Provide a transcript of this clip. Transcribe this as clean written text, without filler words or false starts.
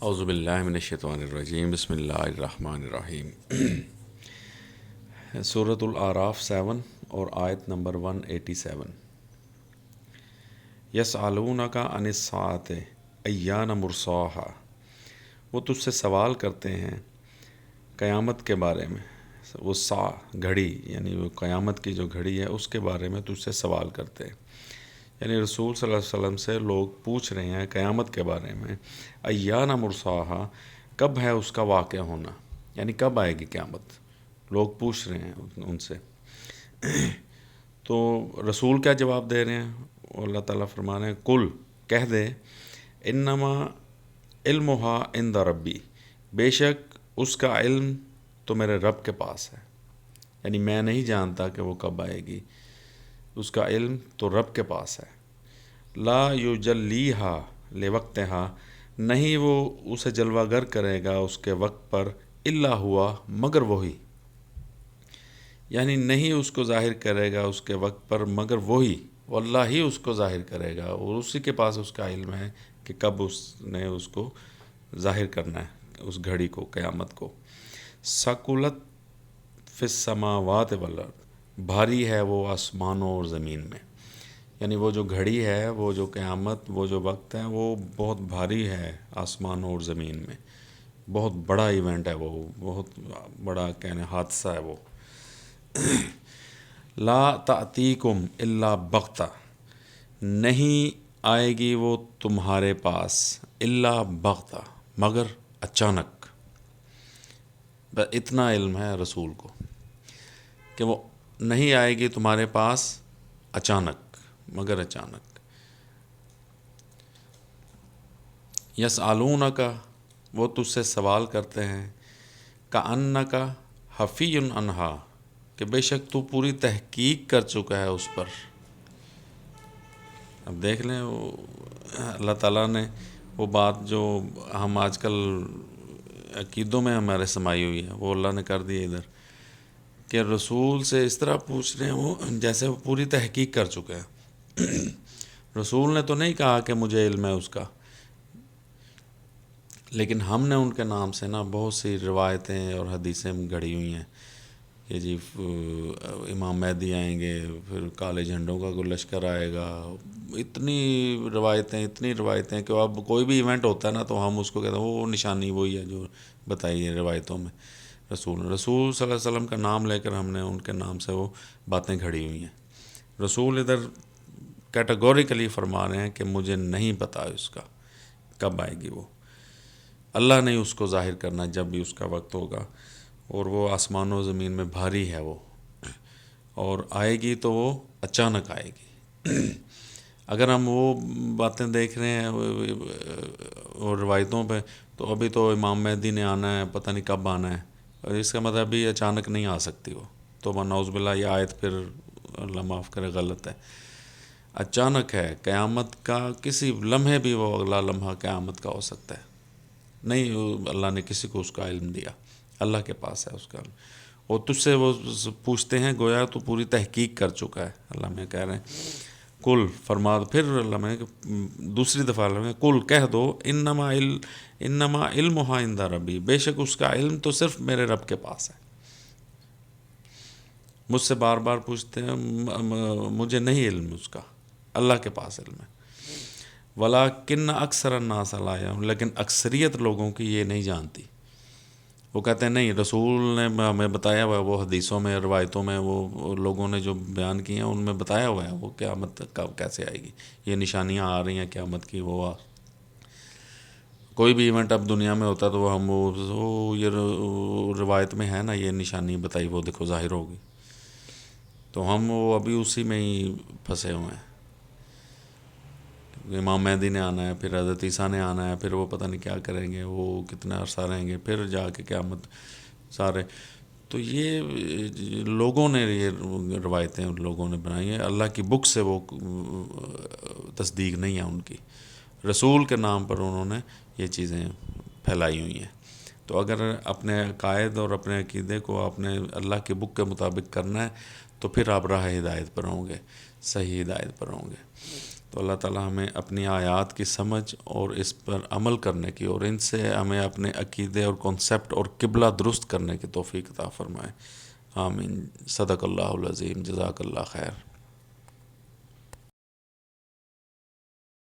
اعوذ باللہ من الشیطان الرجیم، بسم اللہ الرحمن الرحیم۔ سورۃ الاعراف 7 اور آیت نمبر 187۔ یسألونک عن الساعۃ ایان مرساہا، وہ تجھ سے سوال کرتے ہیں قیامت کے بارے میں۔ وہ سا گھڑی یعنی وہ قیامت کی جو گھڑی ہے اس کے بارے میں تجھ سے سوال کرتے ہیں، یعنی رسول صلی اللہ علیہ وسلم سے لوگ پوچھ رہے ہیں قیامت کے بارے میں، ایان مرساہا، کب ہے اس کا واقع ہونا، یعنی کب آئے گی قیامت، لوگ پوچھ رہے ہیں ان سے۔ تو رسول کیا جواب دے رہے ہیں؟ اللہ تعالیٰ فرما رہے ہیں کل، کہہ دے، انما علمہا عند ربی، بے شک اس کا علم تو میرے رب کے پاس ہے، یعنی میں نہیں جانتا کہ وہ کب آئے گی، اس کا علم تو رب کے پاس ہے۔ لا یجلیہا لوقتہا، نہیں وہ اسے جلوہ گر کرے گا اس کے وقت پر، الا ہوا، مگر وہی، یعنی نہیں اس کو ظاہر کرے گا اس کے وقت پر مگر وہی، واللہ ہی اس کو ظاہر کرے گا، اور اسی کے پاس اس کا علم ہے کہ کب اس نے اس کو ظاہر کرنا ہے، اس گھڑی کو، قیامت کو۔ ثقلت فی السماوات والارض، بھاری ہے وہ آسمانوں اور زمین میں، یعنی وہ جو گھڑی ہے، وہ جو قیامت، وہ جو وقت ہے، وہ بہت بھاری ہے آسمانوں اور زمین میں، بہت بڑا ایونٹ ہے وہ، بہت بڑا کہنے حادثہ ہے وہ۔ لا تأتیکم الا بغتہ، نہیں آئے گی وہ تمہارے پاس، الا بغتہ، مگر اچانک۔ اتنا علم ہے رسول کو کہ وہ نہیں آئے گی تمہارے پاس اچانک، مگر اچانک۔ یسألونک، وہ تجھ سے سوال کرتے ہیں، کأنک حفی عنہا، کہ بے شک تو پوری تحقیق کر چکا ہے اس پر۔ اب دیکھ لیں وہ اللہ تعالیٰ نے وہ بات جو ہم آج کل عقیدوں میں ہمارے سمائی ہوئی ہے، وہ اللہ نے کر دی ادھر، کہ رسول سے اس طرح پوچھ رہے ہیں وہ جیسے وہ پوری تحقیق کر چکے ہیں۔ رسول نے تو نہیں کہا کہ مجھے علم ہے اس کا، لیکن ہم نے ان کے نام سے نا بہت سی روایتیں اور حدیثیں گھڑی ہوئی ہیں کہ جی امام مہدی آئیں گے، پھر کالے جھنڈوں کا کوئی لشکر آئے گا، اتنی روایتیں کہ اب کوئی بھی ایونٹ ہوتا ہے نا تو ہم اس کو کہتے ہیں وہ نشانی وہی ہے جو بتائی ہے روایتوں میں۔ رسول صلی اللہ علیہ وسلم کا نام لے کر ہم نے ان کے نام سے وہ باتیں گھڑی ہوئی ہیں۔ رسول ادھر کیٹیگوریکلی فرما رہے ہیں کہ مجھے نہیں پتہ اس کا کب آئے گی وہ، اللہ نے اس کو ظاہر کرنا جب بھی اس کا وقت ہوگا، اور وہ آسمان و زمین میں بھاری ہے وہ، اور آئے گی تو وہ اچانک آئے گی۔ اگر ہم وہ باتیں دیکھ رہے ہیں اور روایتوں پہ، تو ابھی تو امام مہدی نے آنا ہے، پتہ نہیں کب آنا ہے، اور اس کا مطلب بھی اچانک نہیں آ سکتی وہ، تو نعوذ باللہ یہ آیت پھر اللہ معاف کرے غلط ہے۔ اچانک ہے قیامت کا، کسی لمحے بھی وہ اگلا لمحہ قیامت کا ہو سکتا ہے، نہیں اللہ نے کسی کو اس کا علم دیا، اللہ کے پاس ہے اس کا علم۔ اور تجھ سے وہ پوچھتے ہیں گویا تو پوری تحقیق کر چکا ہے، اللہ میں کہہ رہے ہیں کل، فرما، پھر اللہ میں دوسری دفعہ اللہ میں کل، کہہ دو، انما علمہا عند ربی، بے شک اس کا علم تو صرف میرے رب کے پاس ہے۔ مجھ سے بار بار پوچھتے ہیں، مجھے نہیں علم اس کا، اللہ کے پاس علم ہے۔ وَلَٰكِنَّ أَكْثَرَ النَّاسَ لَا يَعْلَمُونَ، لیکن اکثریت لوگوں کی یہ نہیں جانتی۔ وہ کہتے ہیں نہیں، رسول نے ہمیں بتایا ہوا ہے، وہ حدیثوں میں، روایتوں میں، وہ لوگوں نے جو بیان کی ہیں ان میں بتایا ہوا ہے وہ قیامت کب کیسے آئے گی، یہ نشانیاں آ رہی ہیں قیامت کی۔ وہ کوئی بھی ایونٹ اب دنیا میں ہوتا ہے تو وہ ہم یہ روایت میں ہے نا، یہ نشانی بتائی، وہ دیکھو ظاہر ہوگی، تو ہم وہ ابھی اسی میں ہی پھنسے ہوئے ہیں۔ امام مہدی نے آنا ہے، پھر حضرت عیسیٰ نے آنا ہے، پھر وہ پتہ نہیں کیا کریں گے، وہ کتنا عرصہ رہیں گے، پھر جا کے قیامت سارے۔ تو یہ لوگوں نے یہ روایتیں لوگوں نے بنائی ہیں، اللہ کی بک سے وہ تصدیق نہیں ہے ان کی، رسول کے نام پر انہوں نے یہ چیزیں پھیلائی ہوئی ہیں۔ تو اگر اپنے عقائد اور اپنے عقیدے کو اپنے اللہ کی بک کے مطابق کرنا ہے تو پھر آپ راہ ہدایت پر ہوں گے، صحیح ہدایت پر ہوں گے۔ تو اللہ تعالیٰ ہمیں اپنی آیات کی سمجھ اور اس پر عمل کرنے کی، اور ان سے ہمیں اپنے عقیدے اور کنسپٹ اور قبلہ درست کرنے کی توفیق عطا فرمائے۔ آمین۔ صدق اللہ العظیم۔ جزاک اللہ خیر۔